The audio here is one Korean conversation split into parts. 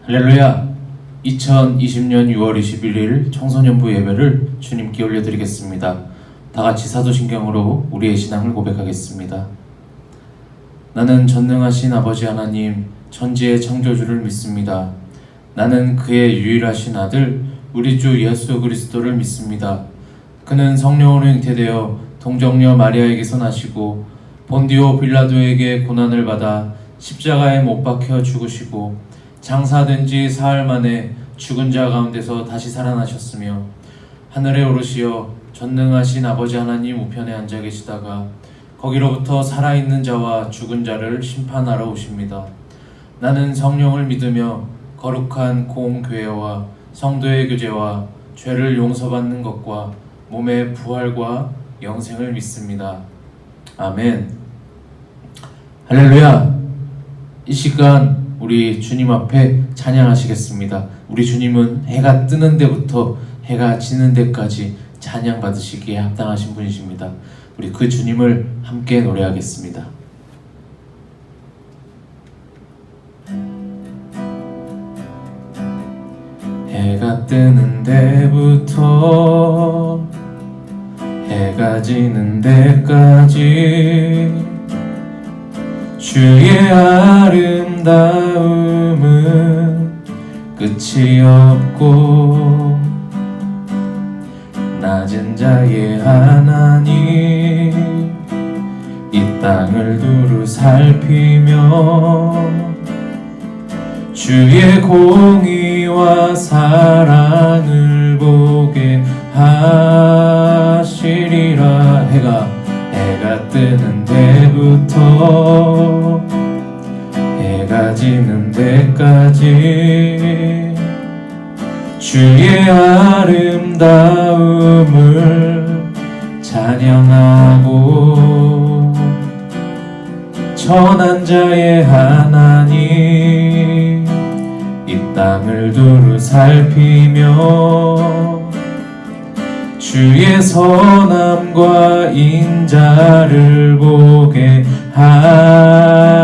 할렐루야! 2020년 6월 21일 청소년부 예배를 주님께 올려드리겠습니다. 다같이 사도신경으로 우리의 신앙을 고백하겠습니다. 나는 전능하신 아버지 하나님, 천지의 창조주를 믿습니다. 나는 그의 유일하신 아들, 우리 주 예수 그리스도를 믿습니다. 그는 성령으로 잉태되어 동정녀 마리아에게서 나시고 본디오 빌라도에게 고난을 받아 십자가에 못 박혀 죽으시고 장사된 지 사흘 만에 죽은 자 가운데서 다시 살아나셨으며 하늘에 오르시어 전능하신 아버지 하나님 우편에 앉아 계시다가 거기로부터 살아있는 자와 죽은 자를 심판하러 오십니다. 나는 성령을 믿으며 거룩한 공교회와 성도의 교제와 죄를 용서받는 것과 몸의 부활과 영생을 믿습니다. 아멘. 할렐루야. 이 시간 우리 주님 앞에 찬양하시겠습니다. 우리 주님은 해가 뜨는 데부터 해가 지는 데까지 찬양 받으시기에 합당하신 분이십니다. 우리 그 주님을 함께 노래하겠습니다. 해가 뜨는 데부터 해가 지는 데까지 주의 아름다움은 끝이 없고 낮은 자의 하나님 이 땅을 두루 살피며 주의 공의와 사랑을 보게 하시리라. 해가 뜨는 데부터 해가 지는 데까지 주의 아름다움을 찬양하고 전한 자의 하나님 이 땅을 두루 살피며 주의 선함과 인자를 보게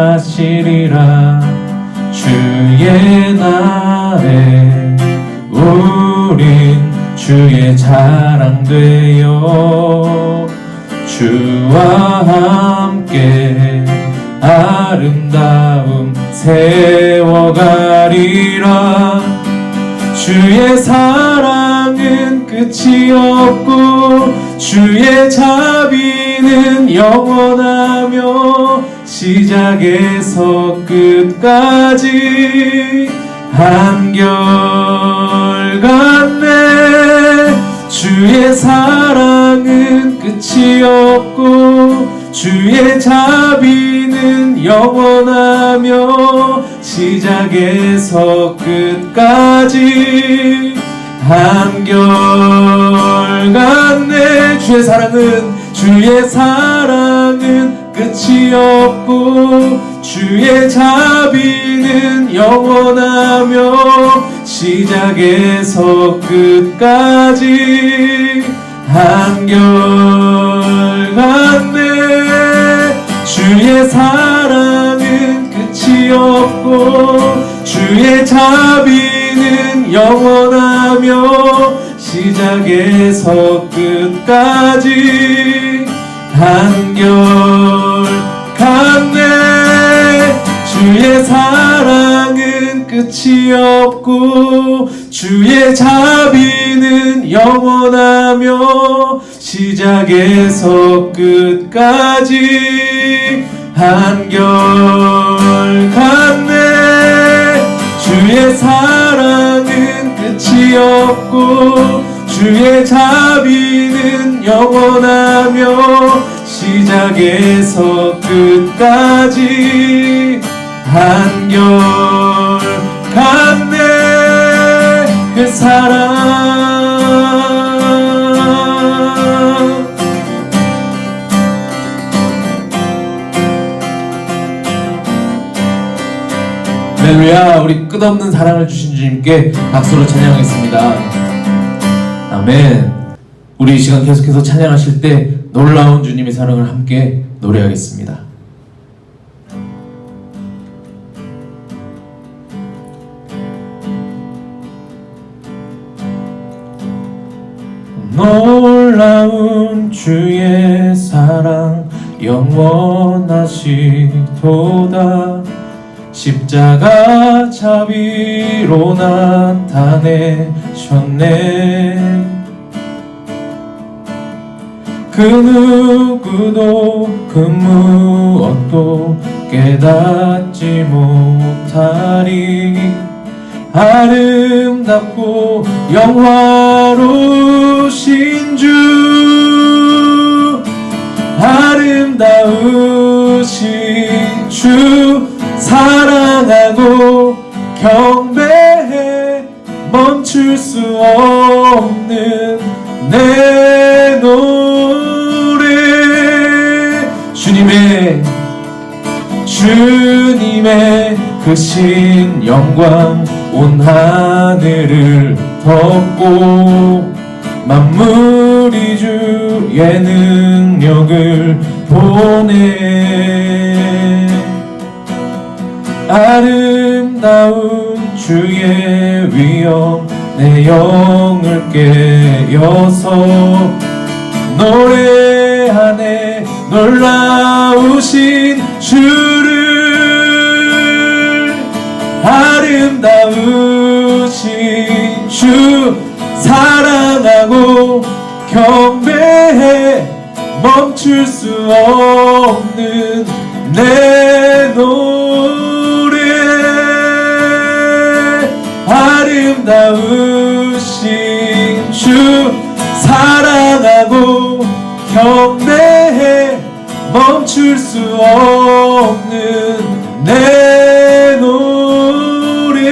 하시리라. 주의 날에 우린 주의 자랑 되어 주와 함께 아름다움 세워가리라. 주의 사랑은 끝이 없고 주의 자비는 영원하며 시작에서 끝까지 한결같네. 주의 사랑은 끝이 없고 주의 자비는 영원하며 시작에서 끝까지 한결같네. 주의 사랑은 끝이 없고 주의 자비는 영원하며 시작에서 끝까지 한결같네. 주의 사랑은 끝이 없고 주의 자비는 영원하며 시작에서 끝까지 한결같네. 주의 사랑은 끝이 없고 주의 자비는 영원하며 시작에서 끝까지 한결같네. 주의 사랑은 끝이 없고 주의 자비는 영원하며 시작에서 끝까지 한결같네. 그 사랑 할렐루야. 우리 끝없는 사랑을 주신 주님께 박수로 찬양하겠습니다. 아멘. 우리 이 시간 계속해서 찬양하실 때 놀라운 주님의 사랑을 함께 노래하겠습니다. 놀라운 주의 사랑 영원하시도다. 십자가 자비로 나타내셨네. 그 누구도 그 무엇도 깨닫지 못하리. 아름답고 영화로우신 주, 아름다우신 주 사랑하고 경배해. 멈출 수 없는 내 노래. 주님의 크신 영광 온 하늘을 덮고 만물이 주의 능력을 보내. 아름다운 주의 위엄 내 영을 깨어서 노래하네. 놀라우신 주를, 아름다우신 주 사랑하고 경배해. 멈출 수 없는 내 노래. 아름다우신 주 사랑하고 경배해. 멈출 수 없는 내 노래.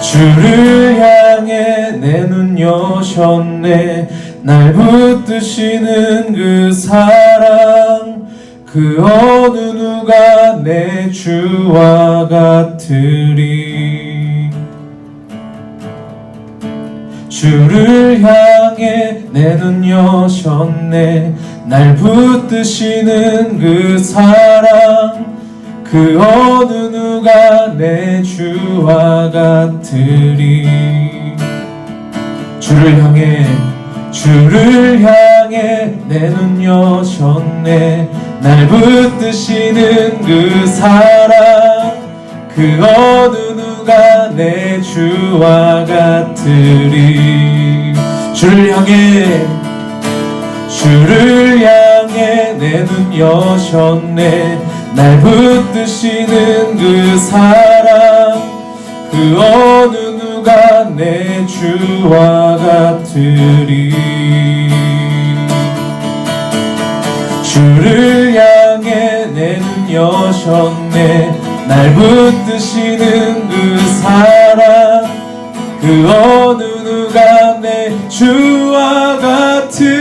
주를 향해 내 눈 여셨네. 날 붙드시는 그 사랑, 그 어느 누가 내 주와 같으리. 주를 향해 내 눈 여셨네. 날 붙드시는 그 사랑, 그 어느 누가 내 주와 같으리. 주를 향해 내 눈 여셨네. 날 붙드시는 그 사랑, 그 어느 누가 내 주와 같으리. 주를 향해 내 눈 여셨네. 날 붙드시는 그 사랑, 그 어느 누가 내 주와 같으리. 주를 향해 내 눈 여셨네. 날 붙드시는 그 사랑, 그 어느 누가 내 주와 같으리.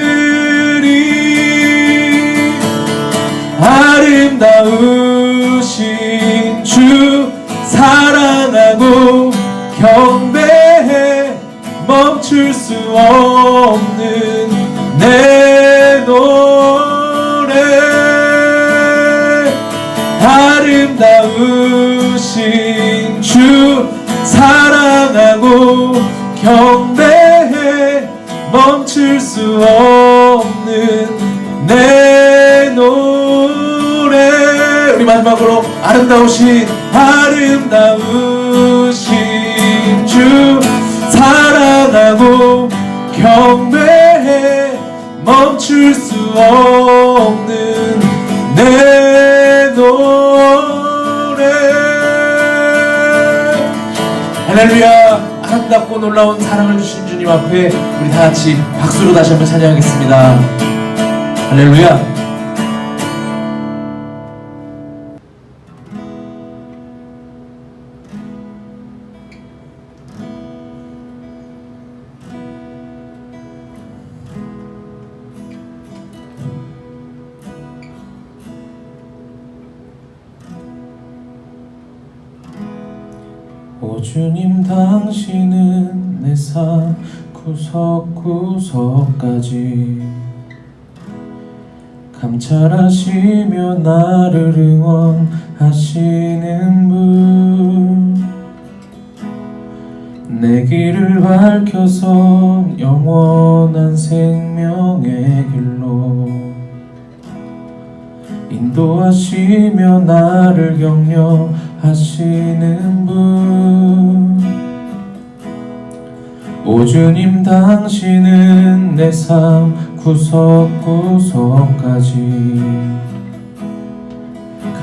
아름다우신 주 사랑하고 경배해. 멈출 수 없는 내 노래. 아름다우신 주 사랑하고 경배해. 멈출 수 없는 내 노래. 우리 마지막으로 아름다우신 주 사랑하고 경배해. 멈출 수 없는 내 노래. 할렐루야. 아름답고 놀라운 사랑을 주신 주님 앞에 우리 다같이 박수로 다시 한번 찬양하겠습니다. 할렐루야. 오 주님, 당신은 내 삶 구석구석까지 감찰하시며 나를 응원하시는 분. 내 길을 밝혀서 영원한 생명의 길로 인도하시며 나를 격려하시는 분. 오 주님, 당신은 내 삶 구석구석까지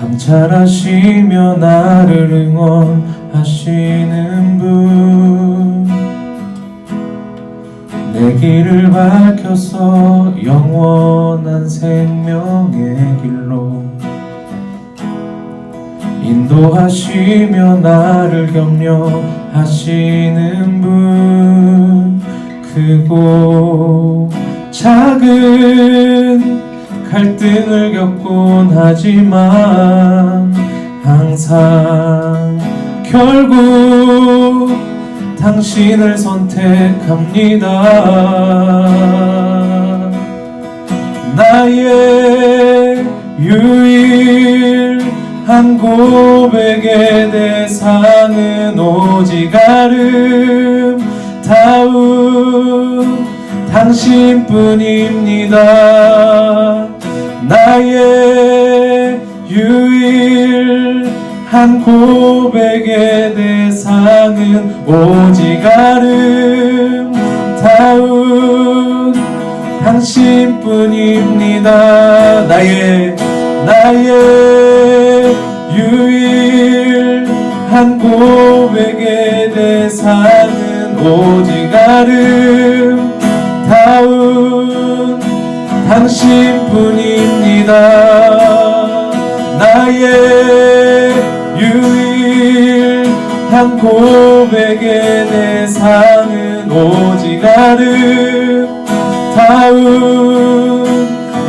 감찰하시며 나를 응원하시는 분. 내 길을 밝혀서 영원한 생명의 길로 인도하시며 나를 격려하시는 분. 크고 작은 갈등을 겪곤 하지만 항상 결국 당신을 선택합니다. 나의 유일한 고백의 대상은 오직 아름다운 당신뿐입니다. 나의 유일한 고백의 대상은 오직 아름다운 당신뿐입니다. 나의 유일한 고백의 대상은 오직 아름다운 당신뿐입니다. 나의 유일한 고백의 대상은 오직 아름다운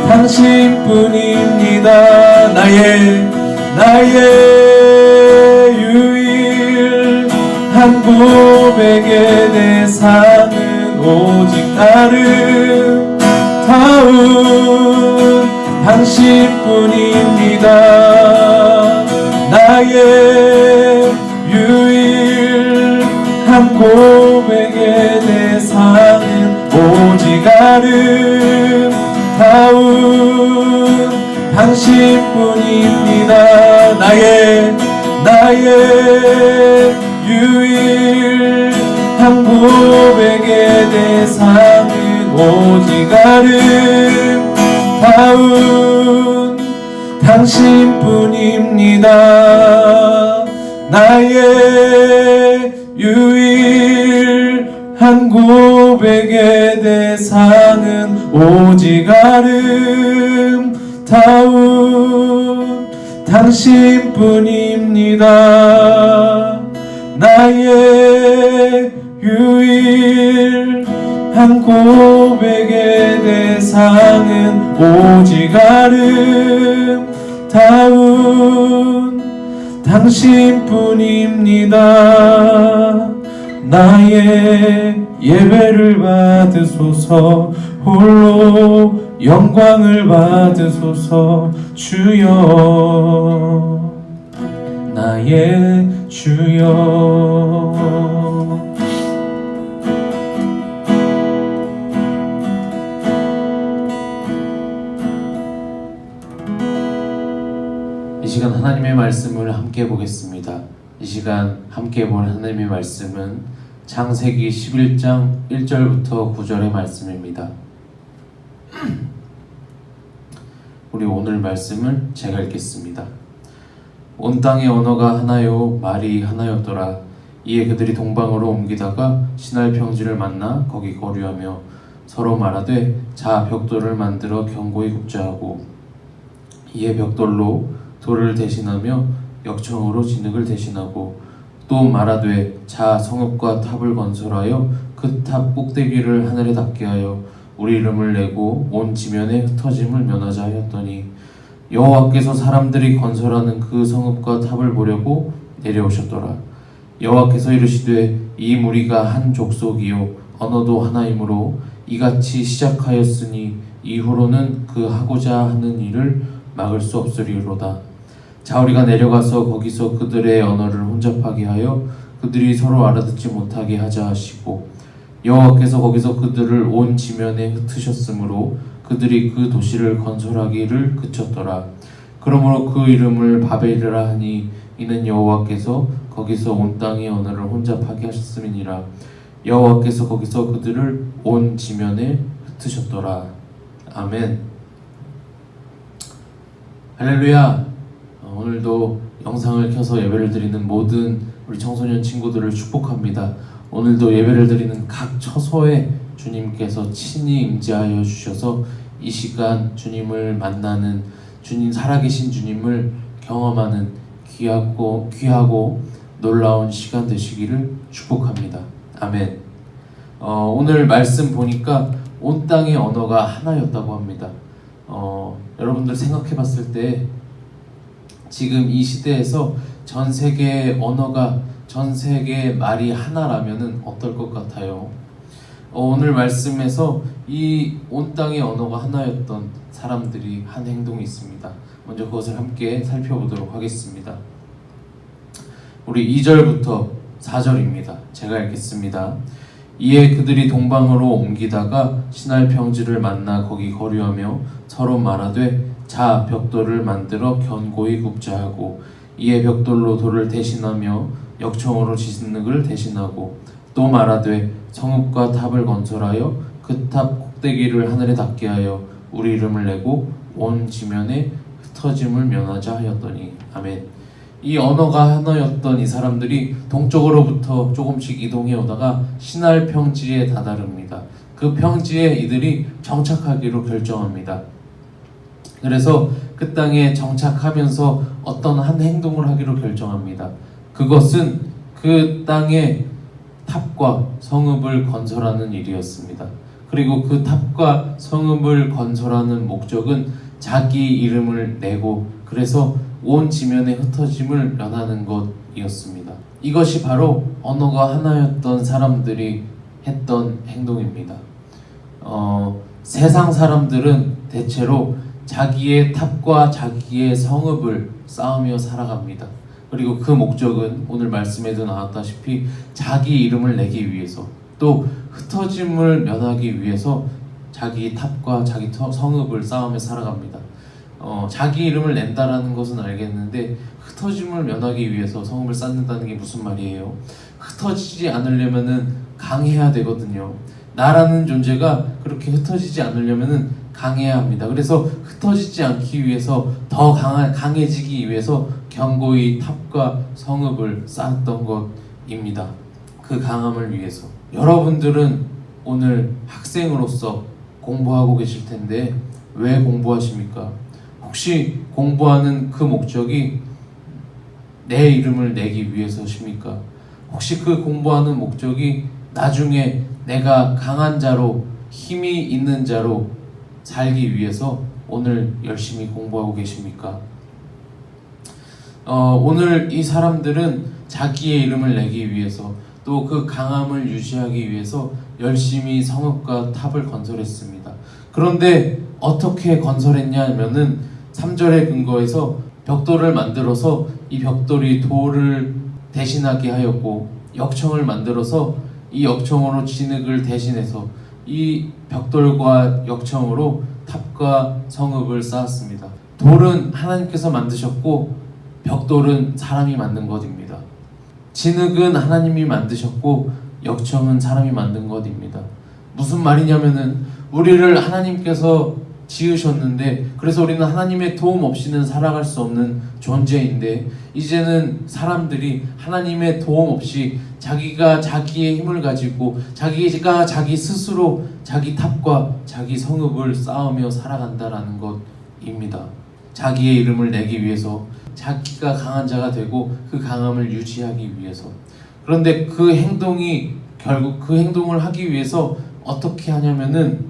당신뿐입니다. 나의 유일한 고백의 대상은 오직 아름다운 당신뿐입니다. 나의 유일한 고백의 대상은 오직 아름다운 당신뿐입니다. 나의 유일한 고백의 대상은 오직 아름다운 당신뿐입니다. 나의 유일한 고백의 대상은 오직 아름다운 당신뿐입니다. 나의 유일한 고백의 대상은 오직 아름다운 당신뿐입니다. 나의 예배를 받으소서. 홀로 영광을 받으소서. 주여, 나의 주여. 이 시간 하나님의 말씀을 함께 보겠습니다. 이 시간 함께 볼 하나님의 말씀은 창세기 11장 1절부터 9절의 말씀입니다. 우리 오늘 말씀을 제가 읽겠습니다. 온 땅의 언어가 하나요 말이 하나였더라. 이에 그들이 동방으로 옮기다가 시날 평지를 만나 거기 거류하며 서로 말하되 자 벽돌을 만들어 견고히 굽자하고 이에 벽돌로 돌을 대신하며 역청으로 진흙을 대신하고 또 말하되 자 성읍과 탑을 건설하여 그 탑 꼭대기를 하늘에 닿게 하여 우리 이름을 내고 온 지면에 흩어짐을 면하자 하였더니 여호와께서 사람들이 건설하는 그 성읍과 탑을 보려고 내려오셨더라. 여호와께서 이르시되 이 무리가 한 족속이요 언어도 하나이므로 이같이 시작하였으니 이후로는 그 하고자 하는 일을 막을 수 없으리로다. 자 우리가 내려가서 거기서 그들의 언어를 혼잡하게 하여 그들이 서로 알아듣지 못하게 하자 하시고 여호와께서 거기서 그들을 온 지면에 흩으셨으므로 그들이 그 도시를 건설하기를 그쳤더라. 그러므로 그 이름을 바벨이라 하니 이는 여호와께서 거기서 온 땅의 언어를 혼잡하게 하셨음이니라. 여호와께서 거기서 그들을 온 지면에 흩으셨더라. 아멘. 할렐루야. 오늘도 영상을 켜서 예배를 드리는 모든 우리 청소년 친구들을 축복합니다. 오늘도 예배를 드리는 각 처소에 주님께서 친히 임재하여 주셔서 이 시간 주님을 만나는, 주님 살아계신 주님을 경험하는 귀하고 놀라운 시간 되시기를 축복합니다. 아멘. 오늘 말씀 보니까 온 땅의 언어가 하나였다고 합니다. 여러분들 생각해 봤을 때 지금 이 시대에서 전 세계의 언어가, 전 세계의 말이 하나라면은 어떨 것 같아요? 오늘 말씀에서 이 온 땅의 언어가 하나였던 사람들이 한 행동이 있습니다. 먼저 그것을 함께 살펴보도록 하겠습니다. 우리 2절부터 4절입니다. 제가 읽겠습니다. 이에 그들이 동방으로 옮기다가 신할 평지를 만나 거기 거류하며 서로 말하되 자 벽돌을 만들어 견고히 굽자 하고 이에 벽돌로 돌을 대신하며 역청으로 진흙을 대신하고 또 말하되 성읍과 탑을 건설하여 그 탑 꼭대기를 하늘에 닿게 하여 우리 이름을 내고 온 지면에 흩어짐을 면하자 하였더니. 아멘. 이 언어가 하나였던 이 사람들이 동쪽으로부터 조금씩 이동해 오다가 신할 평지에 다다릅니다. 그 평지에 이들이 정착하기로 결정합니다. 그래서 그 땅에 정착하면서 어떤 한 행동을 하기로 결정합니다. 그것은 그 땅에 탑과 성읍을 건설하는 일이었습니다. 그리고 그 탑과 성읍을 건설하는 목적은 자기 이름을 내고 그래서 온 지면의 흩어짐을 면하는 것이었습니다. 이것이 바로 언어가 하나였던 사람들이 했던 행동입니다. 세상 사람들은 대체로 자기의 탑과 자기의 성읍을 쌓으며 살아갑니다. 그리고 그 목적은 오늘 말씀에도 나왔다시피 자기 이름을 내기 위해서, 또 흩어짐을 면하기 위해서 자기 탑과 자기 성읍을 쌓으며 살아갑니다. 자기 이름을 낸다라는 것은 알겠는데 흩어짐을 면하기 위해서 성읍을 쌓는다는 게 무슨 말이에요? 흩어지지 않으려면은 강해야 되거든요. 나라는 존재가 그렇게 흩어지지 않으려면은 강해야 합니다. 그래서 흩어지지 않기 위해서 더 강해지기 위해서 견고히 탑과 성읍을 쌓았던 것입니다. 그 강함을 위해서. 여러분들은 오늘 학생으로서 공부하고 계실 텐데 왜 공부하십니까? 혹시 공부하는 그 목적이 내 이름을 내기 위해서십니까? 혹시 그 공부하는 목적이 나중에 내가 강한 자로, 힘이 있는 자로 살기 위해서 오늘 열심히 공부하고 계십니까? 오늘 이 사람들은 자기의 이름을 내기 위해서, 또 그 강함을 유지하기 위해서 열심히 성읍과 탑을 건설했습니다. 그런데 어떻게 건설했냐면은 3절의 근거에서 벽돌을 만들어서 이 벽돌이 돌을 대신하게 하였고 역청을 만들어서 이 역청으로 진흙을 대신해서 이 벽돌과 역청으로 탑과 성읍을 쌓았습니다. 돌은 하나님께서 만드셨고 벽돌은 사람이 만든 것입니다. 진흙은 하나님이 만드셨고 역청은 사람이 만든 것입니다. 무슨 말이냐면은 우리를 하나님께서 지으셨는데 그래서 우리는 하나님의 도움 없이는 살아갈 수 없는 존재인데 이제는 사람들이 하나님의 도움 없이 자기가 자기의 힘을 가지고 자기가 자기 스스로 자기 탑과 자기 성읍을 쌓으며 살아간다라는 것입니다. 자기의 이름을 내기 위해서, 자기가 강한 자가 되고 그 강함을 유지하기 위해서. 그런데 그 행동이 결국 그 행동을 하기 위해서 어떻게 하냐면은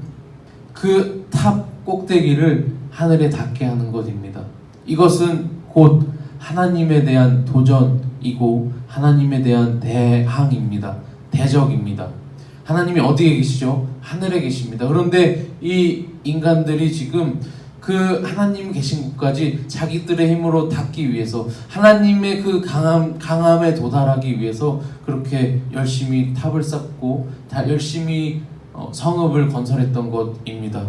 그 탑 꼭대기를 하늘에 닿게 하는 것입니다. 이것은 곧 하나님에 대한 도전이고 하나님에 대한 대항입니다. 대적입니다. 하나님이 어디에 계시죠? 하늘에 계십니다. 그런데 이 인간들이 지금 그 하나님 계신 곳까지 자기들의 힘으로 닿기 위해서, 하나님의 그 강함에 도달하기 위해서 그렇게 열심히 탑을 쌓고 열심히 성읍을 건설했던 것입니다.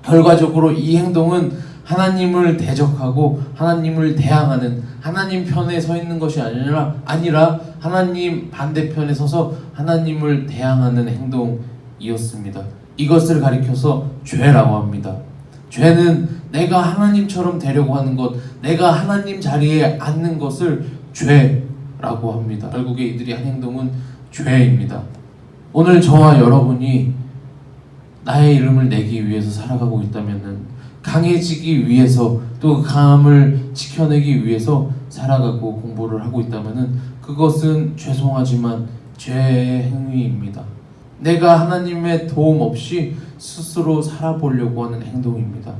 결과적으로 이 행동은 하나님을 대적하고 하나님을 대항하는, 하나님 편에 서 있는 것이 아니라 하나님 반대편에 서서 하나님을 대항하는 행동이었습니다. 이것을 가리켜서 죄라고 합니다. 죄는 내가 하나님처럼 되려고 하는 것, 내가 하나님 자리에 앉는 것을 죄라고 합니다. 결국에 이들이 한 행동은 죄입니다. 오늘 저와 여러분이 나의 이름을 내기 위해서 살아가고 있다면, 강해지기 위해서 또 그 강함을 지켜내기 위해서 살아가고 공부를 하고 있다면 그것은 죄송하지만 죄의 행위입니다. 내가 하나님의 도움 없이 스스로 살아보려고 하는 행동입니다.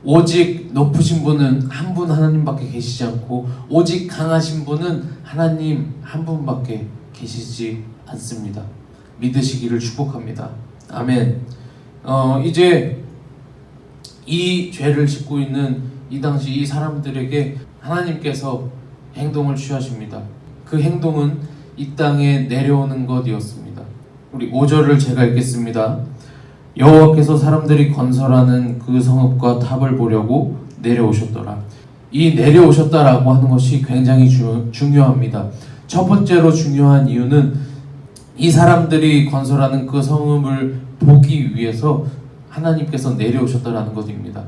오직 높으신 분은 한 분 하나님밖에 계시지 않고 오직 강하신 분은 하나님 한 분밖에 계시지 않습니다. 믿으시기를 축복합니다. 아멘. 이제 이 죄를 짓고 있는 이 당시 이 사람들에게 하나님께서 행동을 취하십니다. 그 행동은 이 땅에 내려오는 것이었습니다. 우리 5절을 제가 읽겠습니다. 여호와께서 사람들이 건설하는 그 성읍과 탑을 보려고 내려오셨더라. 이 내려오셨다라고 하는 것이 굉장히 중요합니다. 첫 번째로 중요한 이유는 이 사람들이 건설하는 그 성읍을 보기 위해서 하나님께서 내려오셨다라는 것입니다.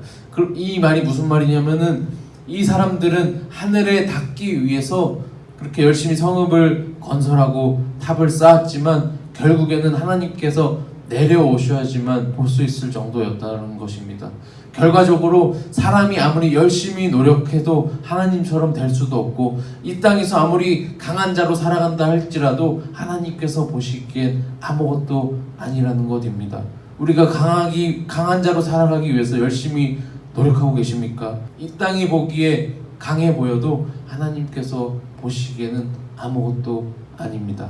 이 말이 무슨 말이냐면은 이 사람들은 하늘에 닿기 위해서 그렇게 열심히 성읍을 건설하고 탑을 쌓았지만 결국에는 하나님께서 내려오셔야지만 볼 수 있을 정도였다는 것입니다. 결과적으로 사람이 아무리 열심히 노력해도 하나님처럼 될 수도 없고, 이 땅에서 아무리 강한 자로 살아간다 할지라도 하나님께서 보시기엔 아무것도 아니라는 것입니다. 우리가 강한 자로 살아가기 위해서 열심히 노력하고 계십니까? 이 땅이 보기에 강해 보여도 하나님께서 보시기에는 아무것도 아닙니다.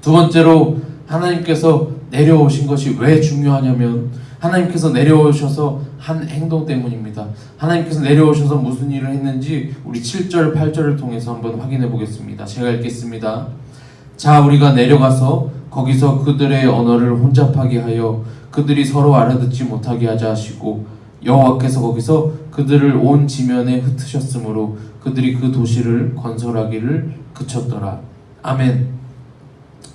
두 번째로 하나님께서 내려오신 것이 왜 중요하냐면 하나님께서 내려오셔서 한 행동 때문입니다. 하나님께서 내려오셔서 무슨 일을 했는지 우리 7절, 8절을 통해서 한번 확인해 보겠습니다. 제가 읽겠습니다. 자, 우리가 내려가서 거기서 그들의 언어를 혼잡하게 하여 그들이 서로 알아듣지 못하게 하자 하시고, 여호와께서 거기서 그들을 온 지면에 흩으셨으므로 그들이 그 도시를 건설하기를 그쳤더라. 아멘.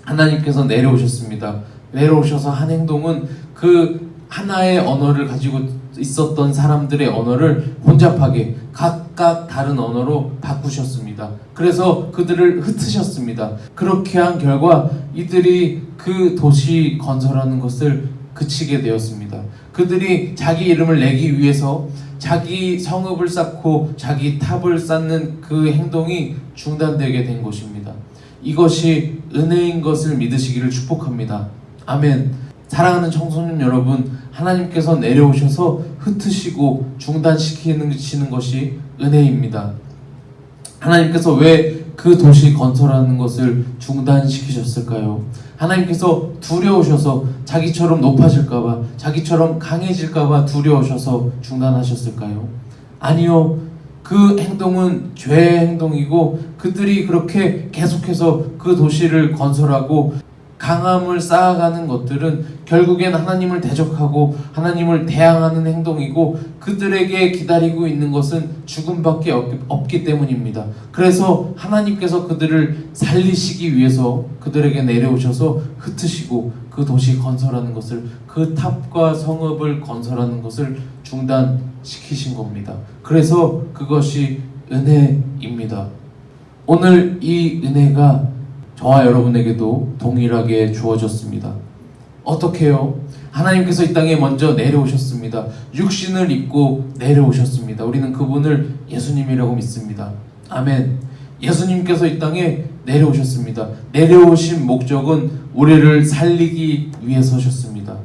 하나님께서 내려오셨습니다. 내려오셔서 한 행동은 그 하나의 언어를 가지고 있었던 사람들의 언어를 혼잡하게 각각 다른 언어로 바꾸셨습니다. 그래서 그들을 흩으셨습니다. 그렇게 한 결과 이들이 그 도시 건설하는 것을 그치게 되었습니다. 그들이 자기 이름을 내기 위해서 자기 성읍을 쌓고 자기 탑을 쌓는 그 행동이 중단되게 된 것입니다. 이것이 은혜인 것을 믿으시기를 축복합니다. 아멘. 사랑하는 청소년 여러분, 하나님께서 내려오셔서 흩으시고 중단시키는 것이 은혜입니다. 하나님께서 왜 그 도시 건설하는 것을 중단시키셨을까요? 하나님께서 두려우셔서 자기처럼 높아질까봐, 자기처럼 강해질까봐 두려우셔서 중단하셨을까요? 아니요. 그 행동은 죄의 행동이고 그들이 그렇게 계속해서 그 도시를 건설하고 강함을 쌓아가는 것들은 결국엔 하나님을 대적하고 하나님을 대항하는 행동이고 그들에게 기다리고 있는 것은 죽음밖에 없기 때문입니다. 그래서 하나님께서 그들을 살리시기 위해서 그들에게 내려오셔서 흩으시고 그 도시 건설하는 것을, 그 탑과 성읍을 건설하는 것을 중단시키신 겁니다. 그래서 그것이 은혜입니다. 오늘 이 은혜가 저와 여러분에게도 동일하게 주어졌습니다. 어떻게요? 하나님께서 이 땅에 먼저 내려오셨습니다. 육신을 입고 내려오셨습니다. 우리는 그분을 예수님이라고 믿습니다. 아멘. 예수님께서 이 땅에 내려오셨습니다. 내려오신 목적은 우리를 살리기 위해서셨습니다.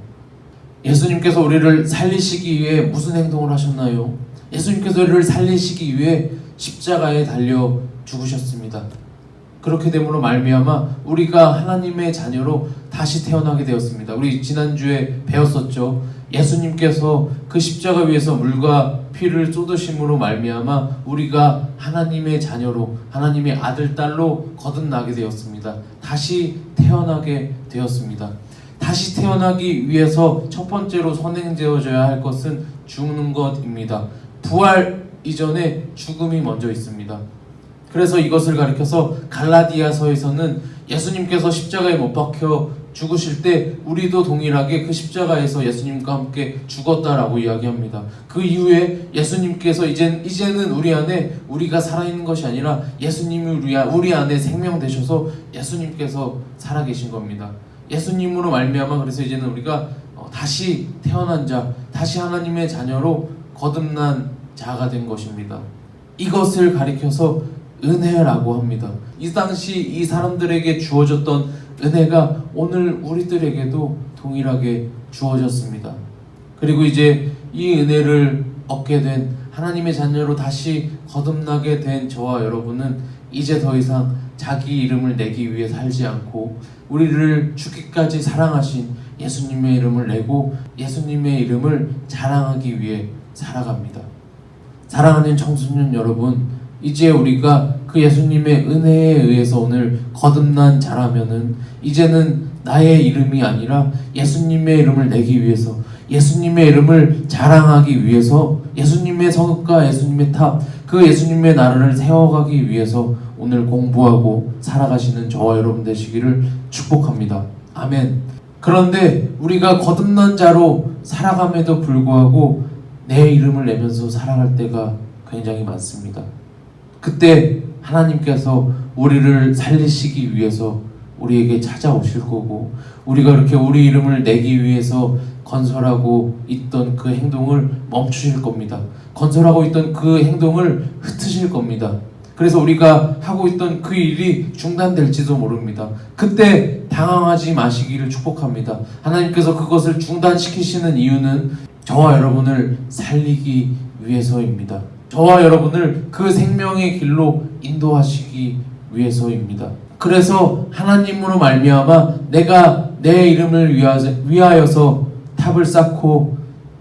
예수님께서 우리를 살리시기 위해 무슨 행동을 하셨나요? 예수님께서 우리를 살리시기 위해 십자가에 달려 죽으셨습니다. 그렇게 됨으로 말미암아 우리가 하나님의 자녀로 다시 태어나게 되었습니다. 우리 지난주에 배웠었죠. 예수님께서 그 십자가 위에서 물과 피를 쏟으심으로 말미암아 우리가 하나님의 자녀로, 하나님의 아들, 딸로 거듭나게 되었습니다. 다시 태어나게 되었습니다. 다시 태어나기 위해서 첫 번째로 선행되어져야 할 것은 죽는 것입니다. 부활 이전에 죽음이 먼저 있습니다. 그래서 이것을 가리켜서 갈라디아서에서는 예수님께서 십자가에 못 박혀 죽으실 때 우리도 동일하게 그 십자가에서 예수님과 함께 죽었다라고 이야기합니다. 그 이후에 예수님께서 이제는 우리 안에 우리가 살아있는 것이 아니라 예수님이 우리 안에 생명 되셔서 예수님께서 살아계신 겁니다. 예수님으로 말미암아 그래서 이제는 우리가 다시 태어난 자, 다시 하나님의 자녀로 거듭난 자가 된 것입니다. 이것을 가리켜서 은혜라고 합니다. 이 당시 이 사람들에게 주어졌던 은혜가 오늘 우리들에게도 동일하게 주어졌습니다. 그리고 이제 이 은혜를 얻게 된 하나님의 자녀로 다시 거듭나게 된 저와 여러분은 이제 더 이상 자기 이름을 내기 위해 살지 않고 우리를 죽기까지 사랑하신 예수님의 이름을 내고 예수님의 이름을 자랑하기 위해 살아갑니다. 사랑하는 청소년 여러분, 이제 우리가 그 예수님의 은혜에 의해서 오늘 거듭난 자라면은 이제는 나의 이름이 아니라 예수님의 이름을 내기 위해서, 예수님의 이름을 자랑하기 위해서, 예수님의 성읍과 예수님의 탑, 그 예수님의 나라를 세워가기 위해서 오늘 공부하고 살아가시는 저와 여러분 되시기를 축복합니다. 아멘. 그런데 우리가 거듭난 자로 살아감에도 불구하고 내 이름을 내면서 살아갈 때가 굉장히 많습니다. 그때 하나님께서 우리를 살리시기 위해서 우리에게 찾아오실 거고, 우리가 이렇게 우리 이름을 내기 위해서 건설하고 있던 그 행동을 멈추실 겁니다. 건설하고 있던 그 행동을 흩으실 겁니다. 그래서 우리가 하고 있던 그 일이 중단될지도 모릅니다. 그때 당황하지 마시기를 축복합니다. 하나님께서 그것을 중단시키시는 이유는 저와 여러분을 살리기 위해서입니다. 저와 여러분을 그 생명의 길로 인도하시기 위해서입니다. 그래서 하나님으로 말미암아 내가 내 이름을 위하여서 탑을 쌓고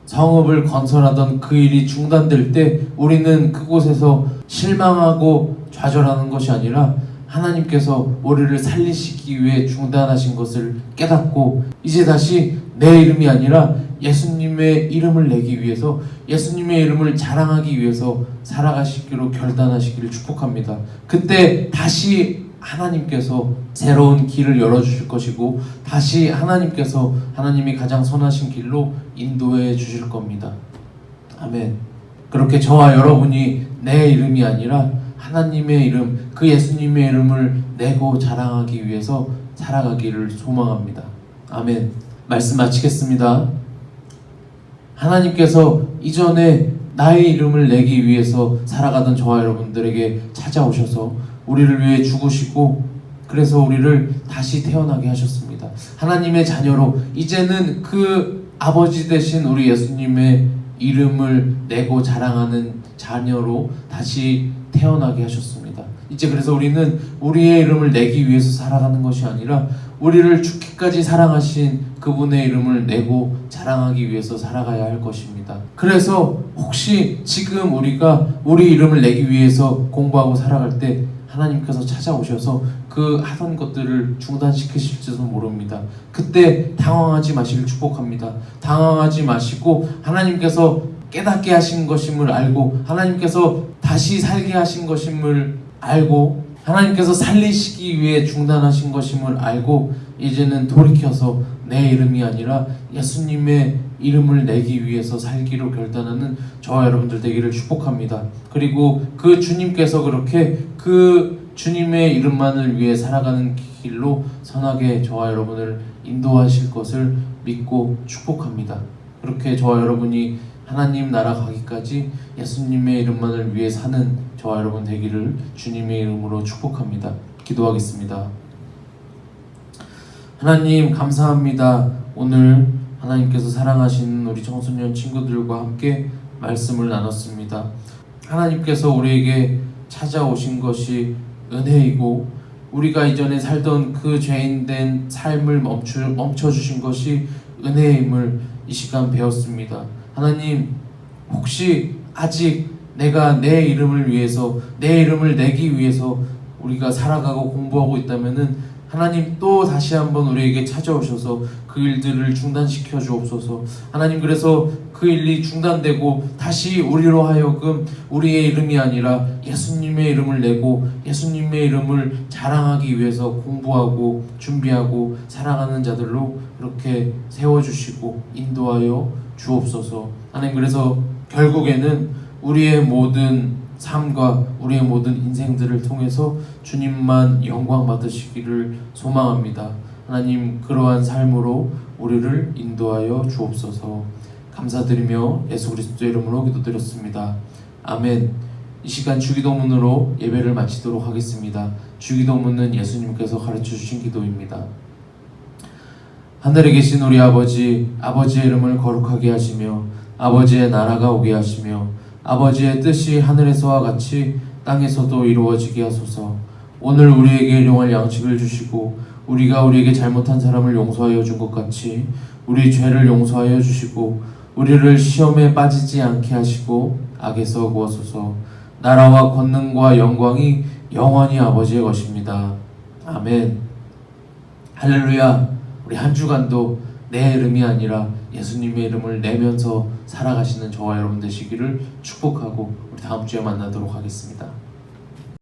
성읍을 건설하던 그 일이 중단될 때 우리는 그곳에서 실망하고 좌절하는 것이 아니라 하나님께서 우리를 살리시기 위해 중단하신 것을 깨닫고 이제 다시 내 이름이 아니라 예수님의 이름을 내기 위해서, 예수님의 이름을 자랑하기 위해서 살아가시기로 결단하시기를 축복합니다. 그때 다시 하나님께서 새로운 길을 열어주실 것이고 다시 하나님께서 하나님이 가장 선하신 길로 인도해 주실 겁니다. 아멘. 그렇게 저와 여러분이 내 이름이 아니라 하나님의 이름, 그 예수님의 이름을 내고 자랑하기 위해서 살아가기를 소망합니다. 아멘. 말씀 마치겠습니다. 하나님께서 이전에 나의 이름을 내기 위해서 살아가던 저와 여러분들에게 찾아오셔서 우리를 위해 죽으시고 그래서 우리를 다시 태어나게 하셨습니다. 하나님의 자녀로 이제는 그 아버지 되신 우리 예수님의 이름을 내고 자랑하는 자녀로 다시 태어나게 하셨습니다. 이제 그래서 우리는 우리의 이름을 내기 위해서 살아가는 것이 아니라 우리를 죽기까지 사랑하신 그분의 이름을 내고 자랑하기 위해서 살아가야 할 것입니다. 그래서 혹시 지금 우리가 우리 이름을 내기 위해서 공부하고 살아갈 때 하나님께서 찾아오셔서 그 하던 것들을 중단시키실지도 모릅니다. 그때 당황하지 마시길 축복합니다. 당황하지 마시고 하나님께서 깨닫게 하신 것임을 알고 하나님께서 다시 살게 하신 것임을 알고 하나님께서 살리시기 위해 중단하신 것임을 알고 이제는 돌이켜서 내 이름이 아니라 예수님의 이름을 내기 위해서 살기로 결단하는 저와 여러분들 되기를 축복합니다. 그리고 그 주님께서 그렇게 그 주님의 이름만을 위해 살아가는 길로 선하게 저와 여러분을 인도하실 것을 믿고 축복합니다. 그렇게 저와 여러분이 하나님 나라 가기까지 예수님의 이름만을 위해 사는 저와 여러분 되기를 주님의 이름으로 축복합니다. 기도하겠습니다. 하나님 감사합니다. 오늘 하나님께서 사랑하시는 우리 청소년 친구들과 함께 말씀을 나눴습니다. 하나님께서 우리에게 찾아오신 것이 은혜이고 우리가 이전에 살던 그 죄인된 삶을 멈춰주신 것이 은혜임을 이 시간 배웠습니다. 하나님, 혹시 아직 내가 내 이름을 위해서, 내 이름을 내기 위해서 우리가 살아가고 공부하고 있다면은 하나님 또 다시 한번 우리에게 찾아오셔서 그 일들을 중단시켜 주옵소서. 하나님, 그래서 그 일이 중단되고 다시 우리로 하여금 우리의 이름이 아니라 예수님의 이름을 내고 예수님의 이름을 자랑하기 위해서 공부하고 준비하고 사랑하는 자들로 그렇게 세워주시고 인도하여 주옵소서. 하나님, 그래서 결국에는 우리의 모든 삶과 우리의 모든 인생들을 통해서 주님만 영광 받으시기를 소망합니다. 하나님, 그러한 삶으로 우리를 인도하여 주옵소서. 감사드리며 예수 그리스도의 이름으로 기도드렸습니다. 아멘. 이 시간 주기도문으로 예배를 마치도록 하겠습니다. 주기도문은 예수님께서 가르쳐 주신 기도입니다. 하늘에 계신 우리 아버지, 아버지의 이름을 거룩하게 하시며 아버지의 나라가 오게 하시며 아버지의 뜻이 하늘에서와 같이 땅에서도 이루어지게 하소서. 오늘 우리에게 일용할 양식을 주시고 우리가 우리에게 잘못한 사람을 용서하여 준 것 같이 우리 죄를 용서하여 주시고 우리를 시험에 빠지지 않게 하시고 악에서 구하소서. 나라와 권능과 영광이 영원히 아버지의 것입니다. 아멘. 할렐루야. 우리 한 주간도 내 이름이 아니라 예수님의 이름을 내면서 살아가시는 저와 여러분 되시기를 축복하고 우리 다음 주에 만나도록 하겠습니다.